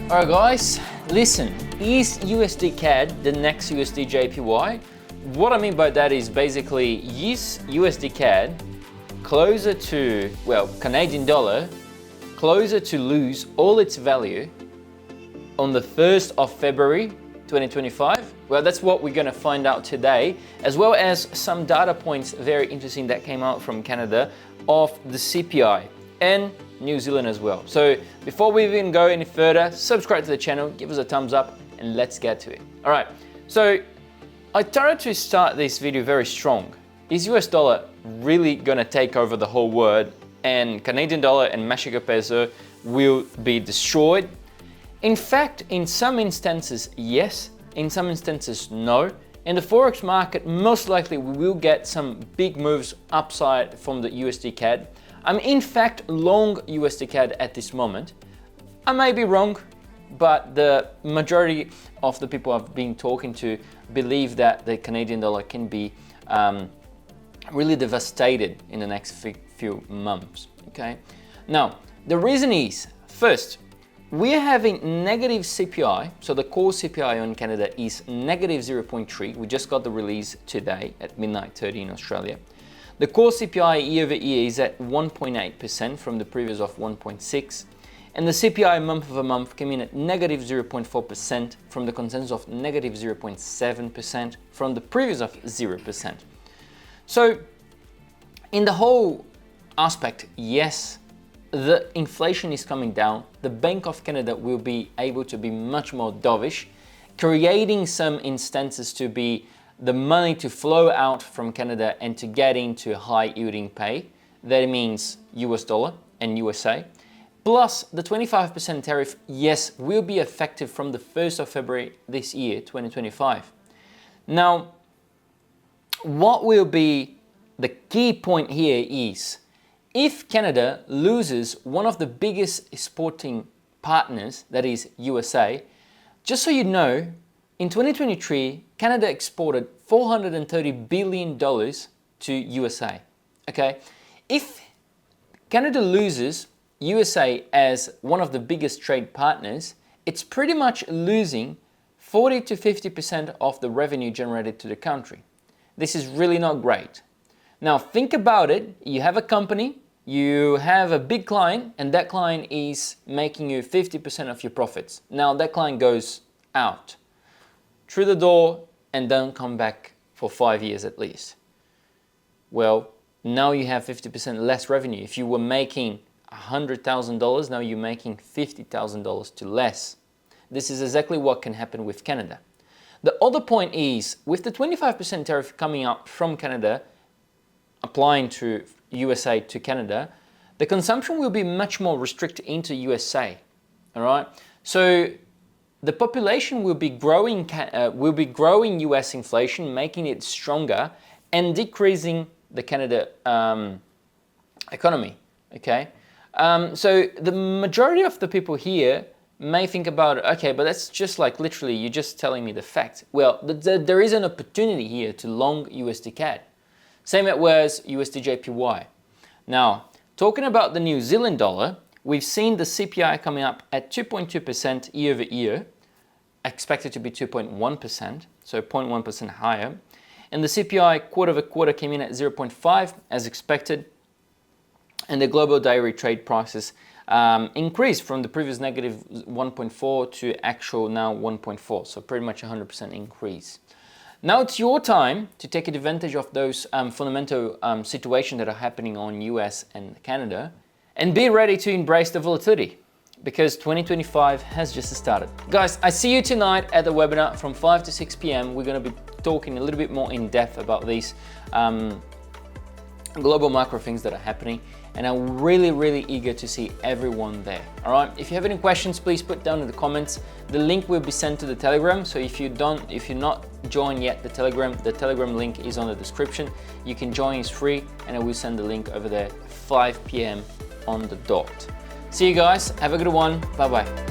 Alright guys, listen, is USD CAD the next USD JPY? What I mean by that is basically is USD CAD closer to, well, Canadian dollar, closer to lose all its value on the 1st of February 2025? Well, that's what we're going to find out today, as well as some data points very interesting that came out from Canada of the CPI and New Zealand as well. So before we even go any further, subscribe to the channel, give us a thumbs up, and let's get to it. All right, so I tried to start this video very strong. Is US dollar really gonna take over the whole world and Canadian dollar and Mexico peso will be destroyed? In fact, in some instances, yes. In some instances, no. In the Forex market, most likely we will get some big moves upside from the USD CAD. I'm in fact long USD CAD at this moment. I may be wrong, but the majority of the people I've been talking to believe that the Canadian dollar can be really devastated in the next few months, okay? Now, the reason is, first, we're having negative CPI, so the core CPI on Canada is negative 0.3. We just got the release today at midnight 30 in Australia. The core CPI year over year is at 1.8% from the previous of 1.6%. And the CPI month over month came in at negative 0.4% from the consensus of negative 0.7% from the previous of 0%. So in the whole aspect, yes, the inflation is coming down. The Bank of Canada will be able to be much more dovish, creating some instances to be the money to flow out from Canada and to get into high yielding pay. That means US dollar and USA. Plus the 25% tariff, yes, will be effective from the 1st of February this year, 2025. Now, what will be the key point here is, if Canada loses one of the biggest exporting partners, that is USA, just so you know, in 2023, Canada exported $430 billion to USA, okay? If Canada loses USA as one of the biggest trade partners, it's pretty much losing 40 to 50% of the revenue generated to the country. This is really not great. Now think about it, you have a company, you have a big client, and that client is making you 50% of your profits. Now that client goes out through the door and don't come back for 5 years at least. Well, now you have 50% less revenue. If you were making $100,000, now you're making $50,000 to less. This is exactly what can happen with Canada. The other point is, with the 25% tariff coming out from Canada, applying to USA to Canada, the consumption will be much more restricted into USA, all right? So the population will be growing US inflation, making it stronger and decreasing the Canada economy, okay? So the majority of the people here may think about, okay, but that's just like literally, you're just telling me the fact. Well, there is an opportunity here to long USD CAD. Same as USD JPY. Now, talking about the New Zealand dollar, we've seen the CPI coming up at 2.2% year over year, expected to be 2.1%, so 0.1% higher. And the CPI quarter over quarter came in at 0.5 as expected. And the global dairy trade prices increased from the previous negative 1.4 to actual now 1.4, so pretty much 100% increase. Now it's your time to take advantage of those fundamental situations that are happening on US and Canada and be ready to embrace the volatility because 2025 has just started. Guys, I see you tonight at the webinar from 5 to 6 p.m. We're going to be talking a little bit more in depth about these global macro things that are happening, and I'm really eager to see everyone there. All right, if you have any questions, please put down in the comments. The link will be sent to the Telegram, so if you're not joined yet the Telegram link is on the description. You can join, it's free, and I will send the link over there 5 p.m. on the dot. See you guys, have a good one, bye bye.